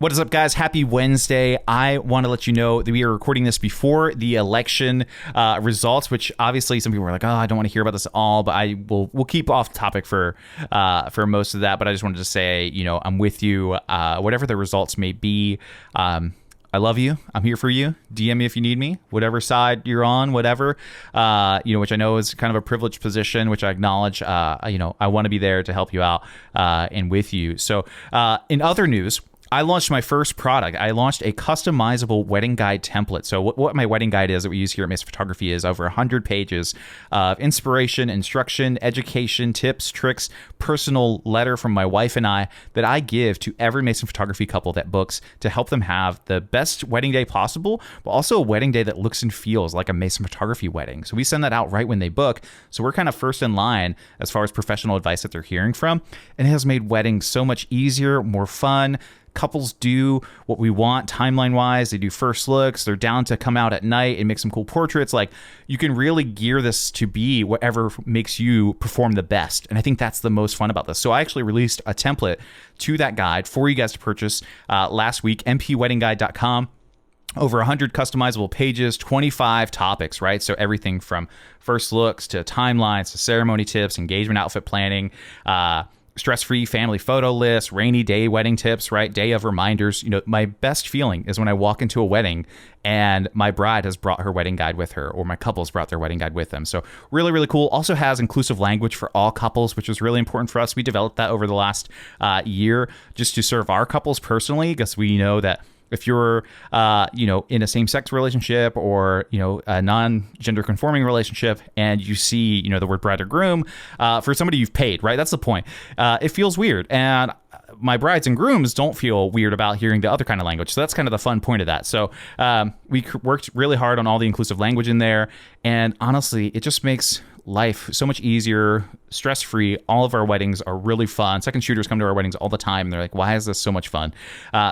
What is up, guys? Happy Wednesday. I want to let you know that we are recording this before the election results, which obviously some people are like, oh, I don't want to hear about this at all, but we'll keep off topic for most of that. But I just wanted to say, I'm with you, whatever the results may be. I love you. I'm here for you. DM me if you need me, whatever side you're on, whatever, which I know is kind of a privileged position, which I acknowledge. I want to be there to help you out and with you. So in other news, I launched my first product. I launched a customizable wedding guide template. So what my wedding guide is that we use here at Mason Photography is over 100 pages of inspiration, instruction, education, tips, tricks, personal letter from my wife and I that I give to every Mason Photography couple that books to help them have the best wedding day possible, but also a wedding day that looks and feels like a Mason Photography wedding. So we send that out right when they book. So we're kind of first in line as far as professional advice that they're hearing from. And it has made weddings so much easier, more fun. Couples do what we want timeline wise. They do first looks. They're down to come out at night and make some cool portraits. Like, you can really gear this to be whatever makes you perform the best. And I think that's the most fun about this. So I actually released a template to that guide for you guys to purchase last week, mpweddingguide.com. Over 100 customizable pages, 25 topics, right? So everything from first looks to timelines to ceremony tips, engagement outfit planning, stress-free family photo list, rainy day wedding tips, right? Day of reminders. My best feeling is when I walk into a wedding and my bride has brought her wedding guide with her, or my couple's brought their wedding guide with them. So really, really cool. Also has inclusive language for all couples, which is really important for us. We developed that over the last year just to serve our couples personally, because we know that if you're, in a same-sex relationship or, a non-gender conforming relationship and you see, the word bride or groom for somebody you've paid, right? That's the point. It feels weird. And my brides and grooms don't feel weird about hearing the other kind of language. So that's kind of the fun point of that. So we worked really hard on all the inclusive language in there. And honestly, it just makes life so much easier, stress-free. All of our weddings are really fun. Second shooters come to our weddings all the time, and they're like, why is this so much fun?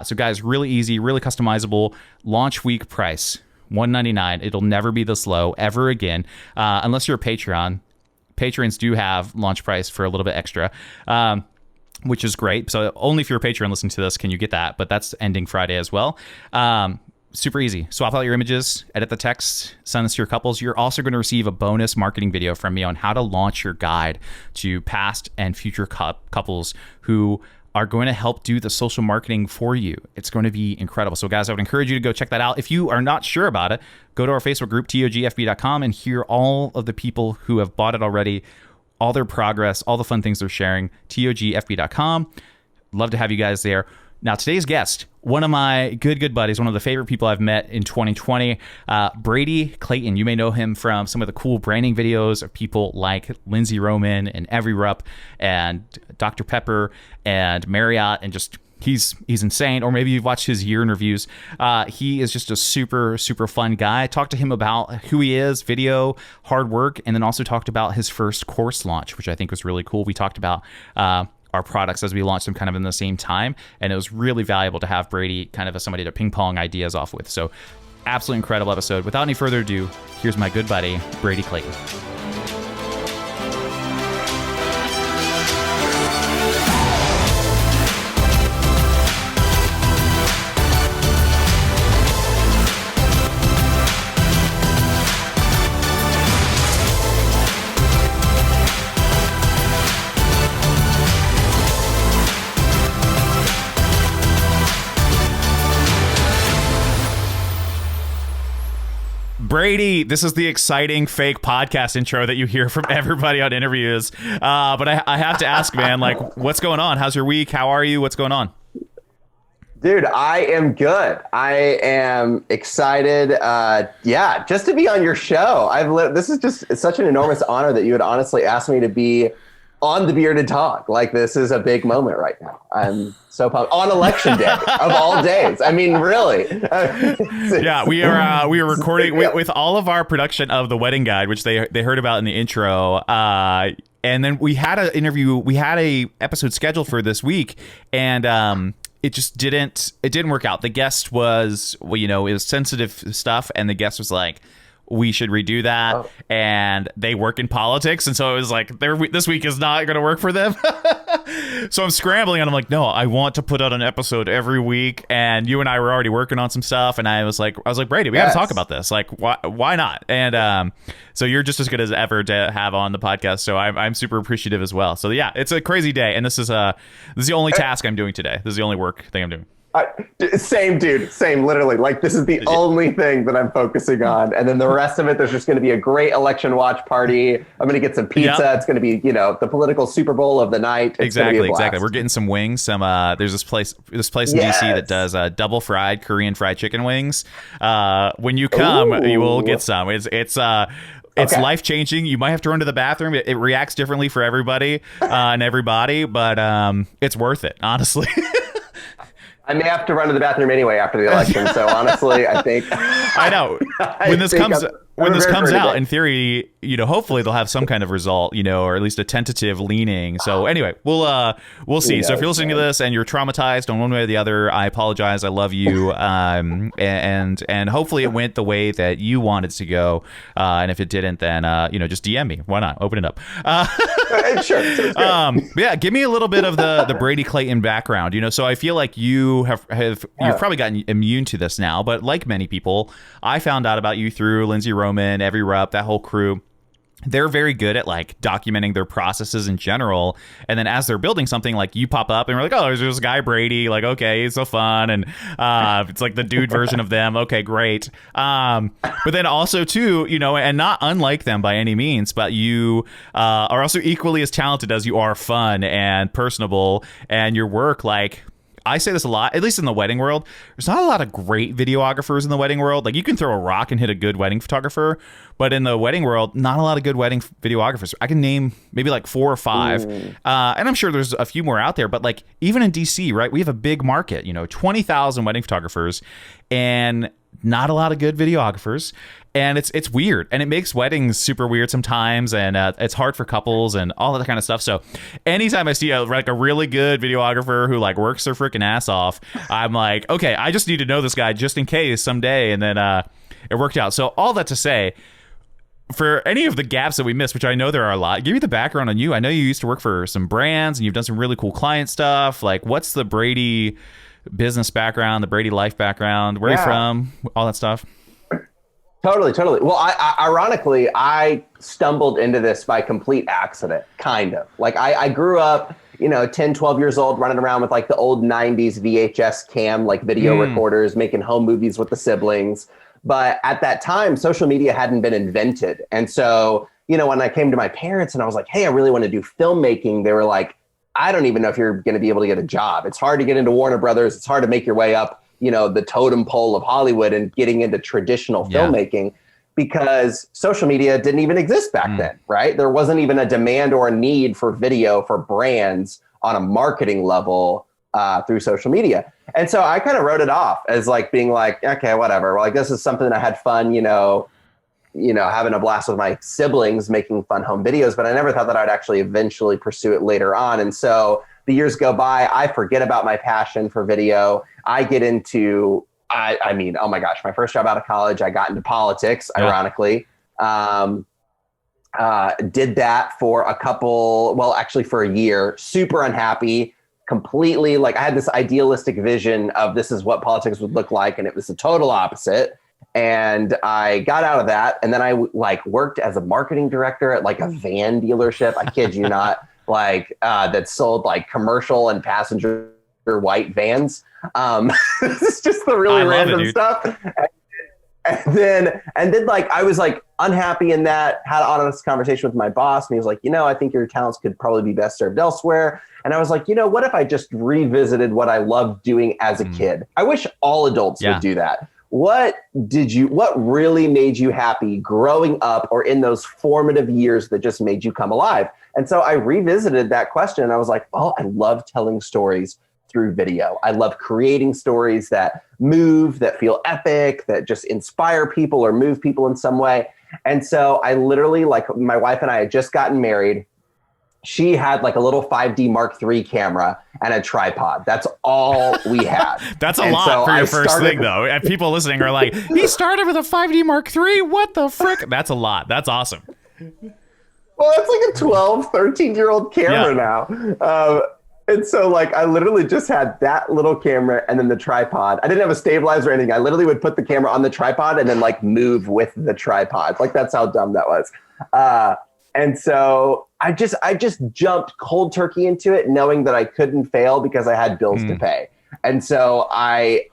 So guys, really easy, really customizable. Launch week price, $199. It'll never be this low ever again, unless you're a Patreon. Patrons do have launch price for a little bit extra, which is great. So only if you're a Patreon listening to this can you get that, but that's ending Friday as well. Super easy. Swap out your images, edit the text, send this to your couples. You're also going to receive a bonus marketing video from me on how to launch your guide to past and future couples who are going to help do the social marketing for you. It's going to be incredible. So guys, I would encourage you to go check that out. If you are not sure about it, go to our Facebook group, togfb.com, and hear all of the people who have bought it already, all their progress, all the fun things they're sharing, togfb.com. Love to have you guys there. Now, today's guest, one of my good buddies, one of the favorite people I've met in 2020, Brady Clayton. You may know him from some of the cool branding videos of people like Lindsay Roman and Everyrup and Dr. Pepper and Marriott, and just he's insane. Or maybe you've watched his year in reviews. He is just a super fun guy. I talked to him about who he is, video, hard work, and then also talked about his first course launch, which I think was really cool. We talked about our products as we launched them kind of in the same time, and it was really valuable to have Brady kind of as somebody to ping pong ideas off with. So absolutely incredible episode. Without any further ado, here's my good buddy, Brady Clayton. Brady, this is the exciting fake podcast intro that you hear from everybody on interviews. But I have to ask, man, like, what's going on? How's your week? How are you? What's going on? Dude, I am good. I am excited. Just to be on your show. This is just such an enormous honor that you would honestly ask me to be on the Bearded Talk. Like, this is a big moment right now. I'm so pumped. On election day of all days. I mean, really. Yeah, we are recording with all of our production of the wedding guide, which they heard about in the intro. And then we had an interview. We had a episode scheduled for this week, and it just didn't work out. The guest was, it was sensitive stuff, and the guest was like, we should redo that. Oh. And they work in politics. And so it was like, this week is not going to work for them. So I'm scrambling and I'm like, no, I want to put out an episode every week. And you and I were already working on some stuff. And I was like, Brady, we got to talk about this. Like, why not? And so you're just as good as ever to have on the podcast. So I'm super appreciative as well. So yeah, it's a crazy day. And this is the only task I'm doing today. This is the only work thing I'm doing. Same, dude. Same, literally. Like, this is the only thing that I'm focusing on. And then the rest of it, there's just going to be a great election watch party. I'm going to get some pizza. Yep. It's going to be, the political Super Bowl of the night. It's exactly. We're getting some wings. There's this place in DC that does double fried Korean fried chicken wings. When you come, you will get some. It's life-changing. You might have to run to the bathroom. It reacts differently for everybody and everybody, but it's worth it, honestly. I may have to run to the bathroom anyway after the election. So honestly, I think I know when this comes out, in theory, hopefully they'll have some kind of result, or at least a tentative leaning. So anyway, we'll see. So if you're listening to this and you're traumatized on one way or the other, I apologize. I love you. And hopefully it went the way that you wanted to go. And if it didn't, then just DM me. Why not? Open it up. Sure. Yeah, give me a little bit of the Brady Clayton background. So I feel like you've probably gotten immune to this now, but like many people, I found out about you through Lindsay Roman, Every Rupp, that whole crew. They're very good at like documenting their processes in general, and then as they're building something, like you pop up and we're like, oh, there's this guy Brady, like, okay, he's so fun, and it's like the dude version of them. Okay, great. But then also too, and not unlike them by any means, but you are also equally as talented as you are fun and personable, and your work, like, I say this a lot, at least in the wedding world, there's not a lot of great videographers in the wedding world. Like, you can throw a rock and hit a good wedding photographer, but in the wedding world, not a lot of good wedding videographers. I can name maybe like 4 or 5. And I'm sure there's a few more out there, but like even in DC, right, we have a big market, 20,000 wedding photographers and not a lot of good videographers. And it's weird, and it makes weddings super weird sometimes, and it's hard for couples and all that kind of stuff. So anytime I see a really good videographer who like works their freaking ass off, I'm like, okay, I just need to know this guy just in case someday. And then it worked out. So all that to say, for any of the gaps that we missed, which I know there are a lot, give me the background on you. I know you used to work for some brands and you've done some really cool client stuff. Like, what's the Brady business background, the Brady life background? Where are you from? All that stuff. Totally. Well, ironically, I stumbled into this by complete accident, kind of. Like, I grew up, 10, 12 years old, running around with like the old 90s VHS cam, like video recorders, making home movies with the siblings. But at that time, social media hadn't been invented. And so, when I came to my parents and I was like, hey, I really want to do filmmaking, they were like, I don't even know if you're going to be able to get a job. It's hard to get into Warner Brothers. It's hard to make your way up, the totem pole of Hollywood and getting into traditional filmmaking, because social media didn't even exist back then, right? There wasn't even a demand or a need for video for brands on a marketing level through social media. And so I kind of wrote it off as like being like, okay, whatever. Well, like, this is something I had fun, having a blast with my siblings, making fun home videos, but I never thought that I'd actually eventually pursue it later on. And so the years go by, I forget about my passion for video. I get into, I mean, oh my gosh, my first job out of college, I got into politics, ironically. Did that for for a year, super unhappy, completely, like, I had this idealistic vision of this is what politics would look like, and it was the total opposite. And I got out of that, and then I worked as a marketing director at like a van dealership. I kid you not, that sold like commercial and passenger white vans. This is just the really random stuff. And then I was like unhappy in that, had an honest conversation with my boss, and he was like, I think your talents could probably be best served elsewhere. And I was like, what if I just revisited what I loved doing as a kid? I wish all adults would do that. What really made you happy growing up or in those formative years that just made you come alive? And so I revisited that question, and I was like, well, I love telling stories through video. I love creating stories that move, that feel epic, that just inspire people or move people in some way. And so I literally, my wife and I had just gotten married. she had like a little 5D Mark III camera and a tripod. That's all we had. That's a and lot so for your I first started, thing, though. And people listening are like, he started with a 5D Mark III? What the frick? That's a lot. That's awesome. Well, it's like a 12, 13-year-old camera now. And so like I literally just had that little camera and then the tripod. I didn't have a stabilizer or anything. I literally would put the camera on the tripod and then like move with the tripod. Like that's how dumb that was. And so I just jumped cold turkey into it, knowing that I couldn't fail because I had bills to pay. And so I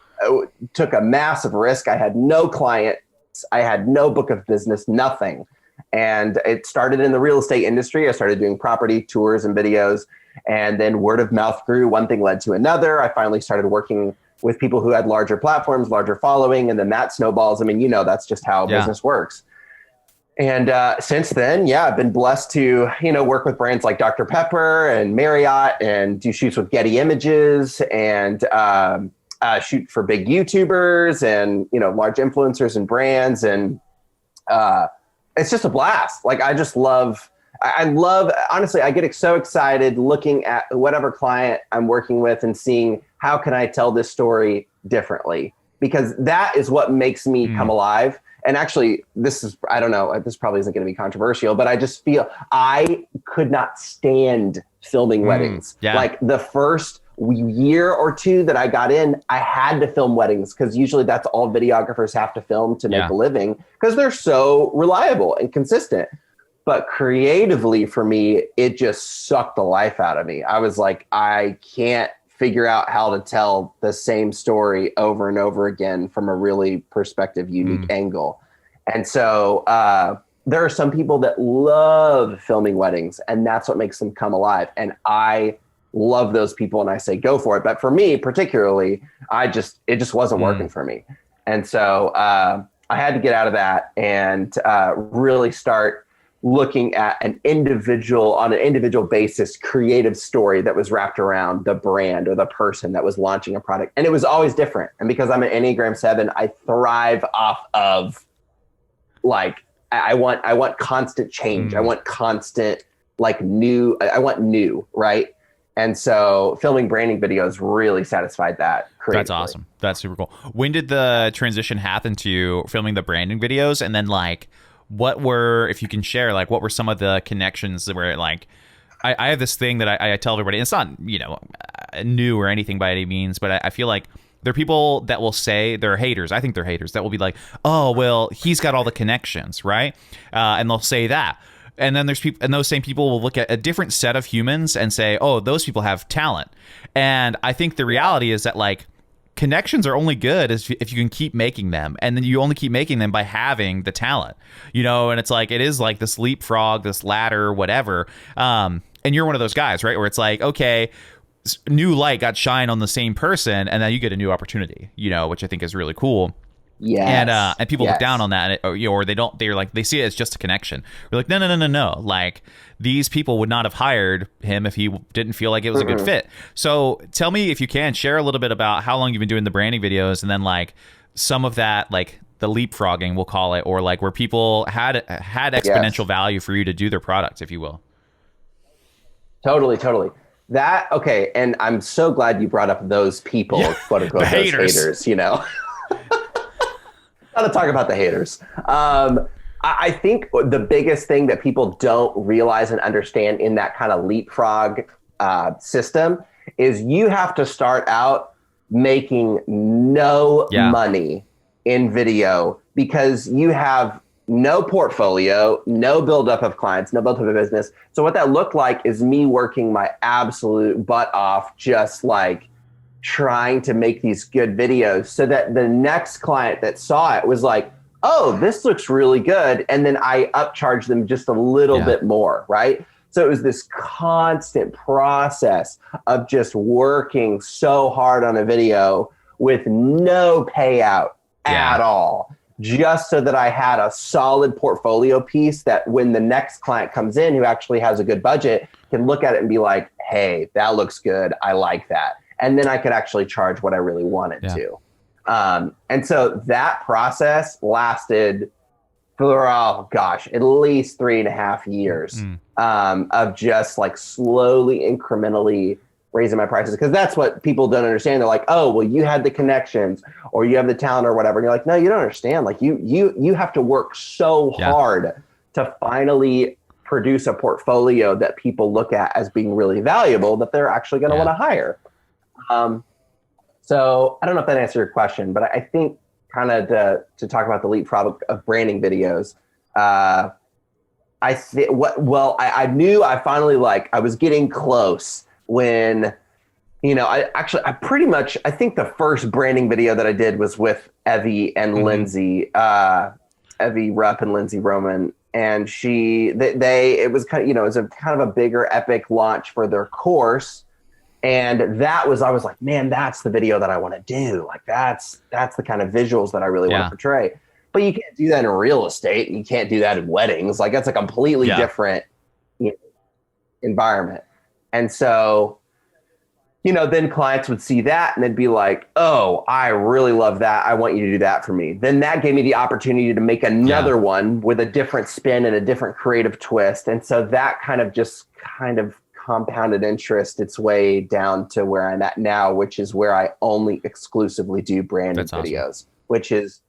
took a massive risk. I had no clients. I had no book of business, nothing. And it started in the real estate industry. I started doing property tours and videos, and then word of mouth grew. One thing led to another. I finally started working with people who had larger platforms, larger following, and then that snowballs. I mean, you know, that's just how business works. And since then, I've been blessed to, work with brands like Dr. Pepper and Marriott and do shoots with Getty Images and shoot for big YouTubers and, large influencers and brands. And it's just a blast. Like, I love, honestly, I get so excited looking at whatever client I'm working with and seeing how can I tell this story differently, because that is what makes me come alive. And actually, I don't know, this probably isn't going to be controversial, but I just feel I could not stand filming weddings. Like the first year or two that I got in, I had to film weddings because usually that's all videographers have to film to make a living because they're so reliable and consistent. But creatively for me, it just sucked the life out of me. I was like, I can't figure out how to tell the same story over and over again from a really perspective, unique angle. And so there are some people that love filming weddings, and that's what makes them come alive. And I love those people, and I say, go for it. But for me, particularly, it just wasn't working for me. And so I had to get out of that and really start looking at on an individual basis, creative story that was wrapped around the brand or the person that was launching a product. And it was always different. And because I'm an Enneagram 7, I thrive off of like, I want constant change. I want constant, like new, I want new, right? And so filming branding videos really satisfied that creatively. That's awesome. That's super cool. When did the transition happen to filming the branding videos? And then like, if you can share, like, what were some of the connections where, like, I have this thing that I tell everybody, and it's not, new or anything by any means, but I feel like there are people that will say they're haters. I think they're haters that will be like, oh, well, he's got all the connections, right? And they'll say that. And then there's people, and those same people will look at a different set of humans and say, oh, those people have talent. And I think the reality is that, like, connections are only good if you can keep making them, and then you only keep making them by having the talent, and it's like, it is like this leapfrog, this ladder, whatever. And you're one of those guys, right? Where it's like, okay, new light got shine on the same person, and then you get a new opportunity, which I think is really cool. Yeah. And people look down on that, or they don't. They're like, they see it as just a connection. We're like, no. Like, these people would not have hired him if he didn't feel like it was a good fit. So tell me, if you can, share a little bit about how long you've been doing the branding videos, and then like some of that, like the leapfrogging, we'll call it, or like where people had exponential value for you to do their product, if you will. Totally. Okay, and I'm so glad you brought up those people, quote unquote, those haters. Gotta talk about the haters. I think the biggest thing that people don't realize and understand in that kind of leapfrog system is you have to start out making no money in video because you have no portfolio, no buildup of clients, no buildup of business. So what that looked like is me working my absolute butt off, just like trying to make these good videos so that the next client that saw it was like, oh, this looks really good. And then I upcharge them just a little bit more, right? So it was this constant process of just working so hard on a video with no payout at all, just so that I had a solid portfolio piece that when the next client comes in who actually has a good budget can look at it and be like, hey, that looks good. I like that. And then I could actually charge what I really wanted to. And so that process lasted for, oh gosh, at least 3.5 years of just like slowly, incrementally raising my prices. Because that's what people don't understand. They're like, oh, well, you had the connections or you have the talent or whatever. And you're like, no, you don't understand. Like you have to work so hard to finally produce a portfolio that people look at as being really valuable that they're actually going to want to hire. So I don't know if that answered your question, but I think kind of to talk about the leapfrog of branding videos. I knew I finally I was getting close when, I think the first branding video that I did was with Evie and Lindsay, Evie Rupp and Lindsay Roman. And it was kind of, it was a kind of a bigger epic launch for their course. And I was like, man, that's the video that I want to do. Like that's the kind of visuals that I really want to portray. But you can't do that in real estate. And you can't do that in weddings. Like that's a completely different environment. And so, then clients would see that and they'd be like, oh, I really love that. I want you to do that for me. Then that gave me the opportunity to make another one with a different spin and a different creative twist. And so that kind of compounded interest its way down to where I'm at now, which is where I only exclusively do branded videos, which is,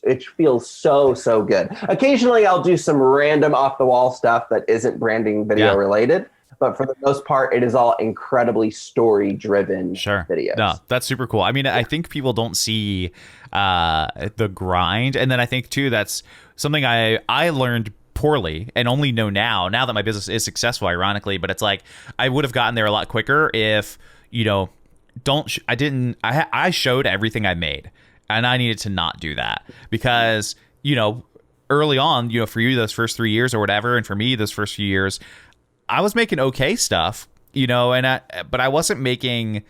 it feels so good. Occasionally I'll do some random off the wall stuff that isn't branding video related, but for the most part, it is all incredibly story driven videos. No, that's super cool. I mean, I think people don't see the grind. And then I think too, that's something I learned poorly and only know now that my business is successful, ironically, but it's like I would have gotten there a lot quicker if I showed everything I made, and I needed to not do that because early on, for you those first 3 years or whatever, and for me those first few years, I was making okay stuff, but I wasn't making.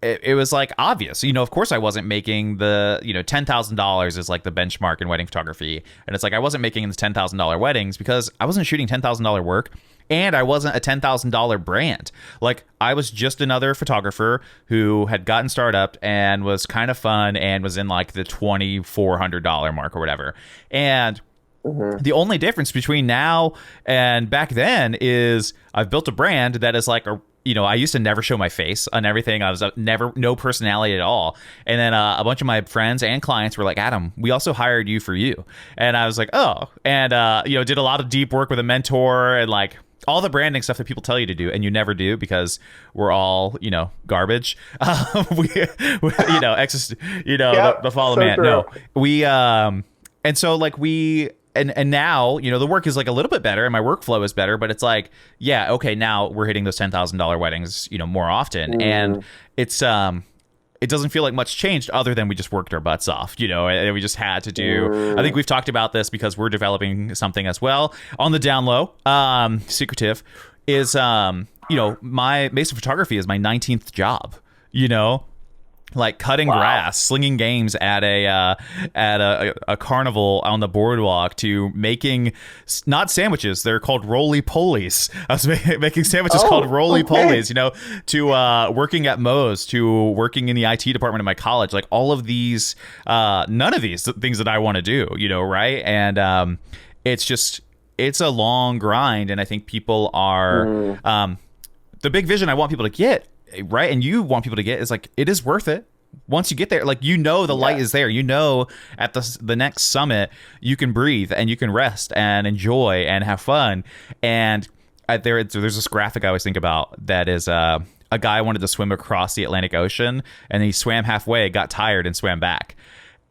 It was like obvious, of course I wasn't making the, $10,000 is like the benchmark in wedding photography. And it's like, I wasn't making the $10,000 weddings because I wasn't shooting $10,000 work and I wasn't a $10,000 brand. Like I was just another photographer who had gotten started up and was kind of fun and was in like the $2,400 mark or whatever. And the only difference between now and back then is I've built a brand that is like I used to never show my face on everything. I was no personality at all. And then a bunch of my friends and clients were like, Adam, we also hired you for you. And I was like, oh, and, did a lot of deep work with a mentor and like all the branding stuff that people tell you to do and you never do because we're all, garbage. The follow man. True. No, and so like And now, the work is like a little bit better and my workflow is better, but it's like, okay, now we're hitting those $10,000 weddings, more often. And it's, it doesn't feel like much changed other than we just worked our butts off, and we just had to do, I think we've talked about this because we're developing something as well on the down low, secretive is, my Mason photography is my 19th job, like cutting grass, slinging games at a carnival on the boardwalk, to making not sandwiches, they're called roly-polies. I was making sandwiches called roly-polies, to working at Moe's, to working in the IT department of my college, like all of these, none of these things that I want to do, right? And it's a long grind, and I think people are the big vision I want people to get, right, and you want people to get, is like, it is worth it once you get there. Like, the light is there, at the next summit you can breathe and you can rest and enjoy and have fun. And there's this graphic I always think about that is a guy wanted to swim across the Atlantic Ocean and he swam halfway, got tired, and swam back.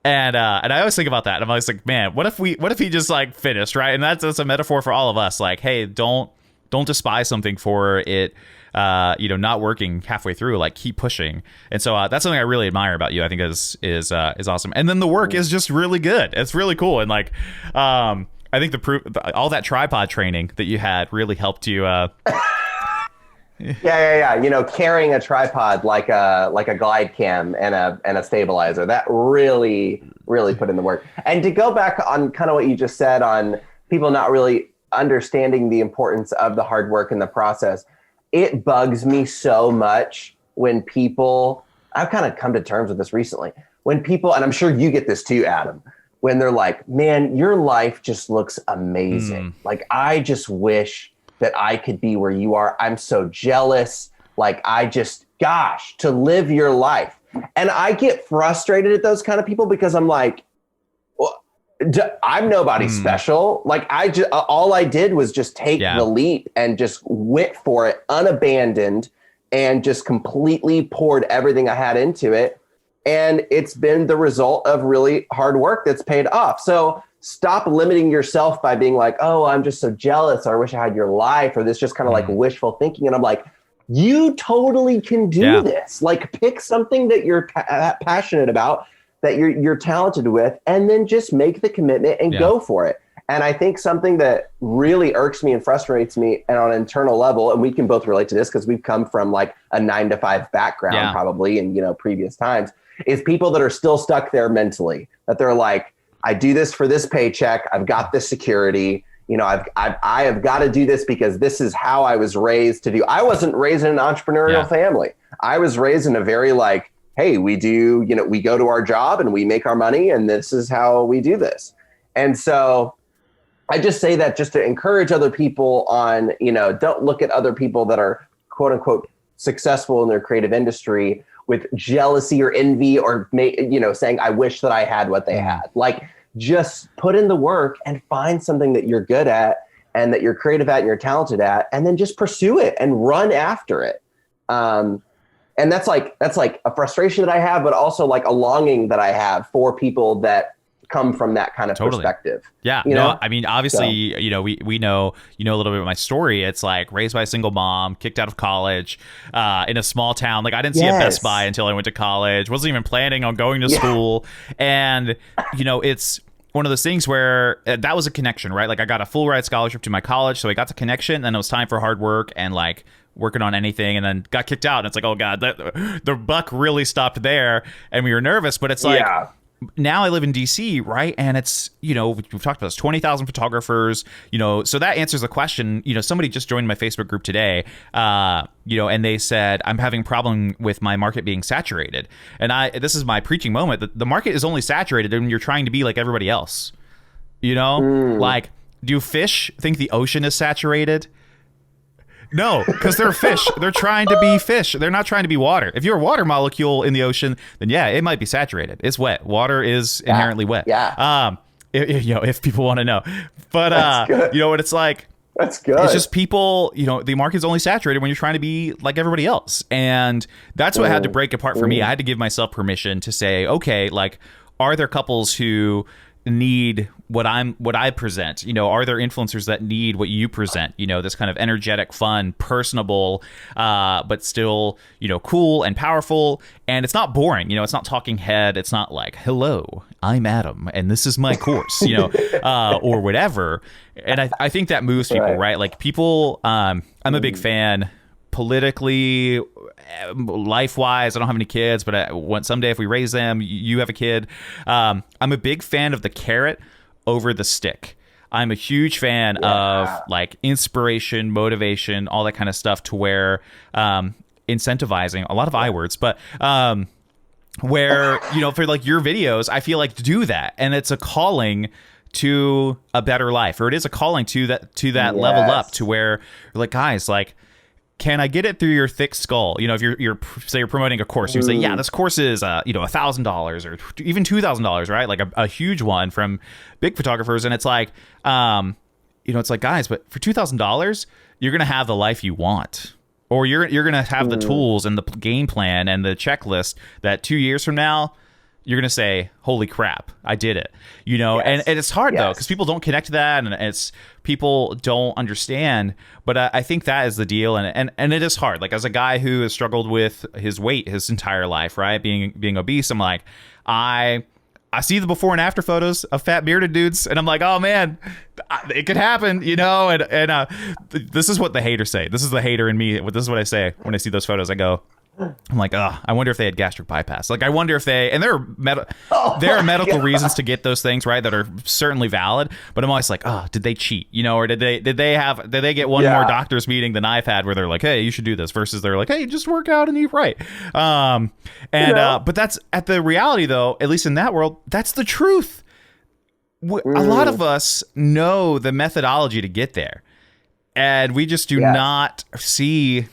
And I always think about that. And I'm always like, man, what if he just like finished, right? And that's a metaphor for all of us. Like, hey, don't despise something for it not working halfway through. Like, keep pushing. And so that's something I really admire about you. I think is awesome. And then the work is just really good. It's really cool. And like, I think all that tripod training that you had really helped you. Yeah. Carrying a tripod like a glide cam and a stabilizer, that really put in the work. And to go back on kind of what you just said on people not really understanding the importance of the hard work and the process, it bugs me so much when people, I've kind of come to terms with this recently, when people, and I'm sure you get this too, Adam, when they're like, man, your life just looks amazing. Like, I just wish that I could be where you are. I'm so jealous. Like, gosh, to live your life. And I get frustrated at those kind of people because I'm like, well, I'm nobody special. Like, all I did was just take the leap and just went for it unabandoned and just completely poured everything I had into it. And it's been the result of really hard work that's paid off. So stop limiting yourself by being like, oh, I'm just so jealous, or I wish I had your life, or this just kind of like wishful thinking. And I'm like, you totally can do this. Like, pick something that you're passionate about, that you're talented with, and then just make the commitment and go for it. And I think something that really irks me and frustrates me and on an internal level, and we can both relate to this because we've come from like a 9-to-5 background probably in, previous times, is people that are still stuck there mentally, that they're like, I do this for this paycheck. I've got this security. I have got to do this because this is how I was raised to do. I wasn't raised in an entrepreneurial family. I was raised in a very like, hey, we do, we go to our job and we make our money and this is how we do this. And so I just say that just to encourage other people on, don't look at other people that are quote unquote successful in their creative industry with jealousy or envy or, saying, I wish that I had what they had. Like, just put in the work and find something that you're good at and that you're creative at and you're talented at, and then just pursue it and run after it. And that's like a frustration that I have, but also like a longing that I have for people that come from that kind of perspective. Yeah. No, I mean, obviously, we know, a little bit of my story. It's like raised by a single mom, kicked out of college, in a small town. Like, I didn't see a Best Buy until I went to college. Wasn't even planning on going to school. And, it's one of those things where that was a connection, right? Like, I got a full ride scholarship to my college. So I got the connection, and then it was time for hard work and like working on anything, and then got kicked out. And it's like, oh God, the buck really stopped there. And we were nervous, but it's like, now I live in DC, right? And it's, we've talked about this, 20,000 photographers, so that answers the question. Somebody just joined my Facebook group today, and they said, I'm having a problem with my market being saturated. And this is my preaching moment. The market is only saturated when you're trying to be like everybody else, like, do fish think the ocean is saturated? No, because they're fish. They're trying to be fish. They're not trying to be water. If you're a water molecule in the ocean, then it might be saturated. It's wet. Water is inherently wet. Yeah. If people want to know, but what it's like. That's good. It's just people. The market's only saturated when you're trying to be like everybody else, and that's what had to break apart for me. I had to give myself permission to say, okay, like, are there couples who need what I present? Are there influencers that need what you present? This kind of energetic, fun, personable, but still, cool and powerful. And it's not boring. It's not talking head. It's not like, hello, I'm Adam, and this is my course, or whatever. And I think that moves people, right? Like, people, I'm a big fan politically, life-wise. I don't have any kids, but I want someday, if we raise them, you have a kid. I'm a big fan of the carrot over the stick. I'm a huge fan of like inspiration, motivation, all that kind of stuff, to where incentivizing, a lot of I words, but where, for like your videos, I feel like to do that. And it's a calling to a better life, or it is a calling to that level up, to where you're like, guys, like, can I get it through your thick skull? If you're say you're promoting a course, you say, yeah, this course is $1,000 or even $2,000, right? Like a huge one from big photographers, and it's like, it's like, guys, but for $2,000, you're gonna have the life you want, or you're gonna have the tools and the game plan and the checklist that 2 years from now, you're going to say, holy crap, I did it, and it's hard though, because people don't connect to that, and it's, people don't understand, but I think that is the deal. And it is hard. Like, as a guy who has struggled with his weight his entire life, right? Being obese, I'm like, I see the before and after photos of fat bearded dudes, and I'm like, oh man, it could happen, and this is what the haters say. This is the hater in me. This is what I say when I see those photos. I go, I'm like, I wonder if they had gastric bypass. Like, I wonder if and there are medical reasons to get those things, right, that are certainly valid. But I'm always like, did they cheat? Or did they get one more doctor's meeting than I've had, where they're like, hey, you should do this, versus they're like, hey, just work out and eat right. But that's at the reality though, at least in that world, that's the truth. a lot of us know the methodology to get there, and we just do not see.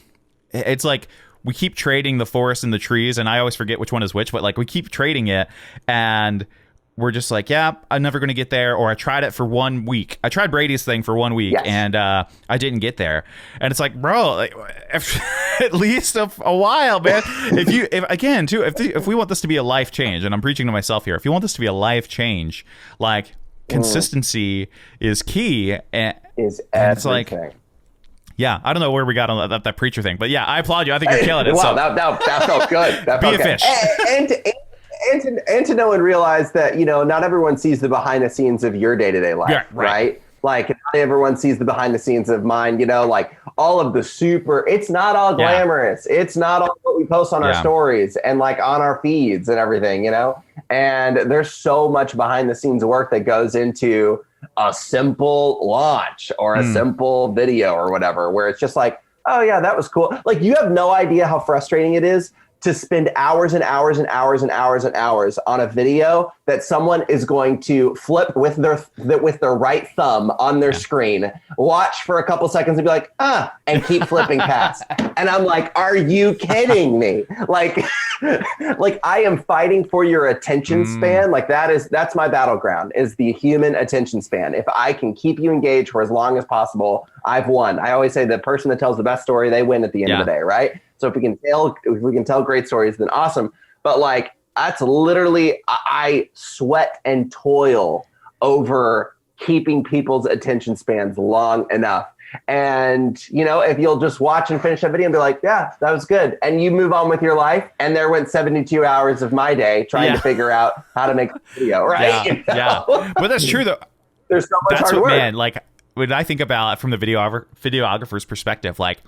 It's like we keep trading the forest and the trees, and I always forget which one is which, but like we keep trading it, and we're just like, yeah, I'm never going to get there. Or I tried it for 1 week. I tried Brady's thing for 1 week, and I didn't get there. And it's like, bro, like, at least a while, man. If we want this to be a life change, and I'm preaching to myself here, if you want this to be a life change, like consistency is key. And it's like, yeah, I don't know where we got on that preacher thing, but yeah, I applaud you. I think you're killing it. Wow, that felt good. That be felt a fish. And to know and realize that, not everyone sees the behind the scenes of your day-to-day life, yeah, right? Like, not everyone sees the behind the scenes of mine, like all of the it's not all glamorous. Yeah. It's not all what we post on our stories and like on our feeds and everything, and there's so much behind the scenes work that goes into a simple launch or a simple video or whatever, where it's just like, oh yeah, that was cool. Like, you have no idea how frustrating it is to spend hours and hours and hours and hours and hours on a video that someone is going to flip with their right thumb on their screen, watch for a couple seconds and be like, and keep flipping past. And I'm like, are you kidding me? Like I am fighting for your attention span. Like that's my battleground, is the human attention span. If I can keep you engaged for as long as possible, I've won. I always say the person that tells the best story, they win at the end of the day, right? So if we can tell great stories, then awesome. But like, that's literally, I sweat and toil over keeping people's attention spans long enough. And, if you'll just watch and finish that video and be like, yeah, that was good. And you move on with your life. And there went 72 hours of my day trying to figure out how to make a video, right? Yeah. But that's true, though. There's so much hard work. Man, like, when I think about it from the videographer's perspective, like,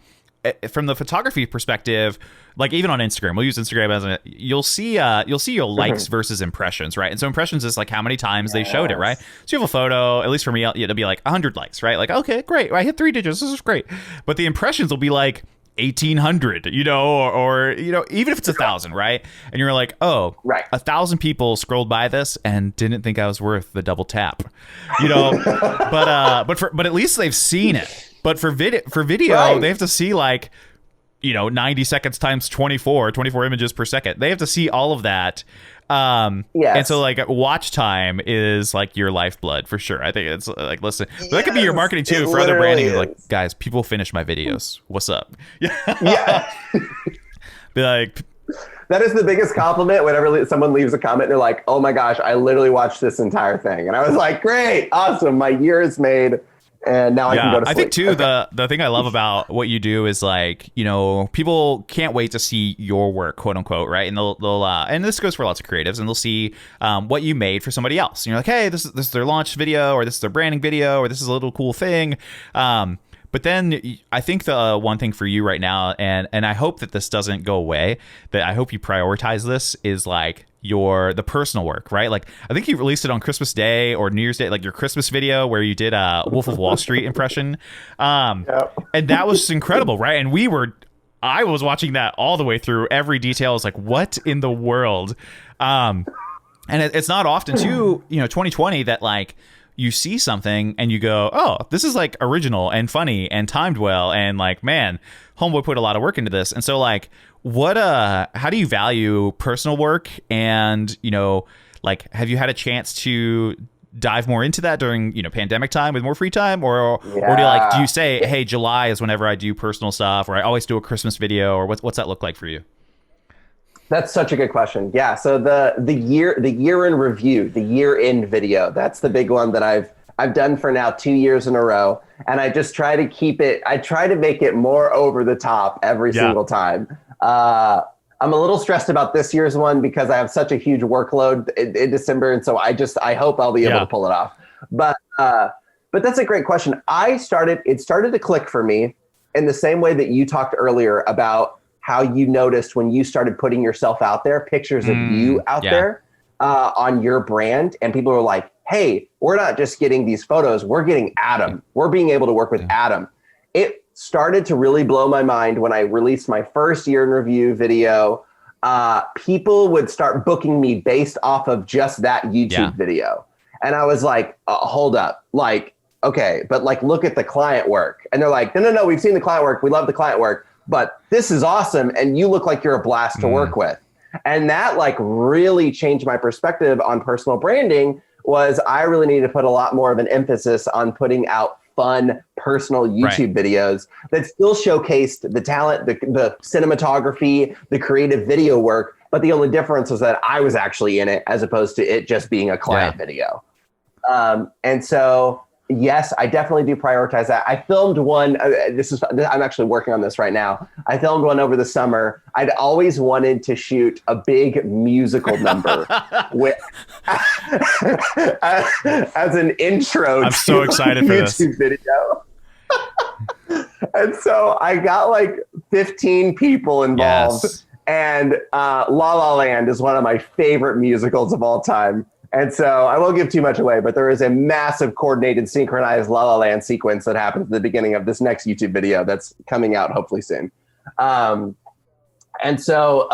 from the photography perspective, like even on Instagram, we'll use Instagram as you'll see your likes versus impressions, right? And so impressions is like how many times they showed it, right? So you have a photo, at least for me, it'll be like 100 likes, right? Like, okay, great, I hit 3 digits, this is great. But the impressions will be like 1,800, or even if it's 1,000, right? And you're like, oh, right, 1,000 people scrolled by this and didn't think I was worth the double tap, but at least they've seen it. But for video, they have to see like, 90 seconds times 24 images per second. They have to see all of that. And so like watch time is like your lifeblood for sure. I think it's like, listen, that could be your marketing too for other branding. Is. Like, guys, people finish my videos. What's up? Yeah. Be like, that is the biggest compliment whenever someone leaves a comment and they're like, oh my gosh, I literally watched this entire thing. And I was like, great, awesome. My year is made. And now I can go to sleep. I think too, the thing I love about what you do is like, people can't wait to see your work, quote unquote, right? And they'll and this goes for lots of creatives, and they'll see what you made for somebody else. And you're like, hey, this is their launch video, or this is their branding video, or this is a little cool thing. But then I think the one thing for you right now, and I hope that this doesn't go away, that I hope you prioritize this, is like the personal work, right? Like, I think you released it on Christmas Day or New Year's Day, like your Christmas video where you did a Wolf of Wall Street impression. And that was incredible, right? And I was watching that all the way through, every detail. I was like, what in the world? And it's not often too, 2020 that like, you see something and you go, oh, this is like original and funny and timed well, and like, man, homeboy put a lot of work into this. And so like, how do you value personal work? And like, have you had a chance to dive more into that during pandemic time with more free time, or do you say, hey, July is whenever I do personal stuff, or I always do a Christmas video, or what's that look like for you? That's such a good question. Yeah. So the year in review, the year in video, that's the big one that I've done for now 2 years in a row. And I just try to keep it, I try to make it more over the top every single time. I'm a little stressed about this year's one because I have such a huge workload in December. And so I hope I'll be able to pull it off. But that's a great question. It started to click for me in the same way that you talked earlier about how you noticed when you started putting yourself out there, pictures of you out there on your brand. And people were like, hey, we're not just getting these photos, we're getting Adam. We're being able to work with Adam. It started to really blow my mind when I released my first year in review video. People would start booking me based off of just that YouTube video. And I was like, hold up. Like, okay, but like, look at the client work. And they're like, no, we've seen the client work. We love the client work, but this is awesome. And you look like you're a blast to work with. And that like really changed my perspective on personal branding. Was I really needed to put a lot more of an emphasis on putting out fun personal YouTube videos that still showcased the talent, the cinematography, the creative video work. But the only difference was that I was actually in it as opposed to it just being a client video. And so, yes, I definitely do prioritize that. I filmed one. I'm actually working on this right now. I filmed one over the summer. I'd always wanted to shoot a big musical number with, as an intro. I'm so excited for this YouTube video. And so I got like 15 people involved. Yes. And La La Land is one of my favorite musicals of all time. And so I won't give too much away, but there is a massive coordinated, synchronized La La Land sequence that happens at the beginning of this next YouTube video that's coming out hopefully soon. So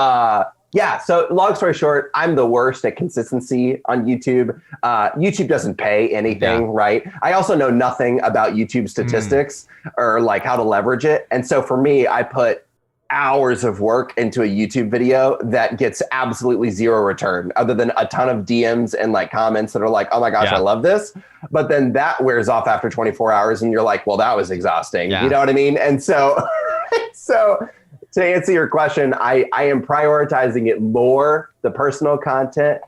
long story short, I'm the worst at consistency on YouTube. YouTube doesn't pay anything, right? I also know nothing about YouTube statistics or like how to leverage it. And so for me, I put hours of work into a YouTube video that gets absolutely zero return other than a ton of DMs and like comments that are like, oh my gosh, I love this. But then that wears off after 24 hours and you're like, well, that was exhausting. You know what I mean? And so, so to answer your question, I am prioritizing it more, the personal content,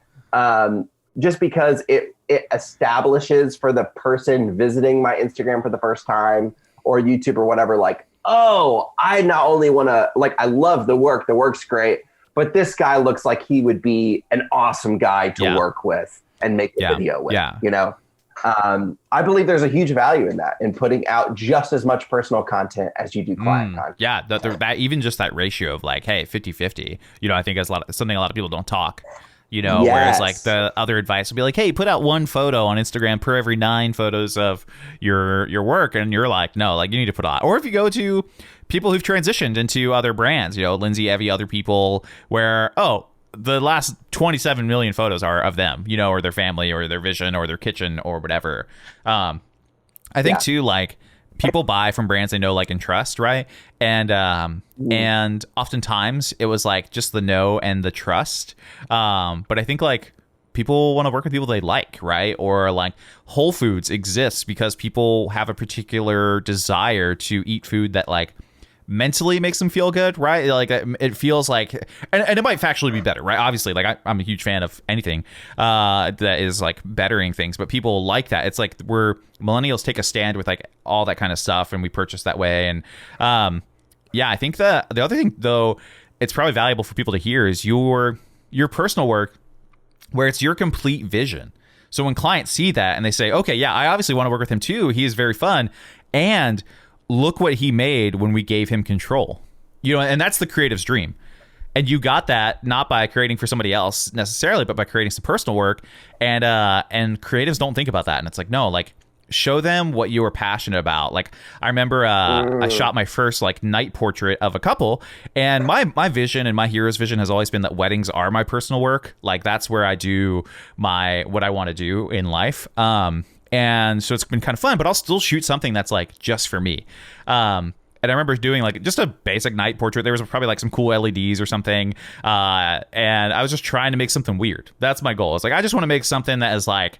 just because it establishes for the person visiting my Instagram for the first time or YouTube or whatever, like, oh, I not only want to, like, I love the work's great, but this guy looks like he would be an awesome guy to work with and make a video with, you know? I believe there's a huge value in that, in putting out just as much personal content as you do client content. Yeah, that even just that ratio of like, hey, 50-50, you know, I think is something a lot of people don't talk. You know, whereas like the other advice would be like, hey, put out one photo on Instagram per every 9 photos of your work. And you're like, no, like you need to put a lot. Or if you go to people who've transitioned into other brands, you know, Lindsay, Evie, other people where, the last 27 million photos are of them, you know, or their family or their vision or their kitchen or whatever. I think too, like, people buy from brands they know, like, and trust, right? And oftentimes it was like just the know and the trust. But I think like people want to work with people they like, right? Or like Whole Foods exists because people have a particular desire to eat food that like mentally makes them feel good, right? Like it feels like, and it might factually be better, right? Obviously, like I'm a huge fan of anything that is like bettering things, but people like that. It's like millennials take a stand with like all that kind of stuff, and we purchase that way. And I think the other thing though, it's probably valuable for people to hear is your personal work, where it's your complete vision. So when clients see that and they say, okay, yeah, I obviously want to work with him too. He is very fun, and look what he made when we gave him control, you know, and that's the creative's dream. And you got that not by creating for somebody else necessarily, but by creating some personal work. And creatives don't think about that. And it's like, no, like show them what you were passionate about. Like I remember I shot my first like night portrait of a couple, and my vision and my hero's vision has always been that weddings are my personal work. Like that's where I do what I want to do in life. And so it's been kind of fun, but I'll still shoot something that's like just for me. And I remember doing like just a basic night portrait. There was probably like some cool LEDs or something. And I was just trying to make something weird. That's my goal. It's like, I just want to make something that is like,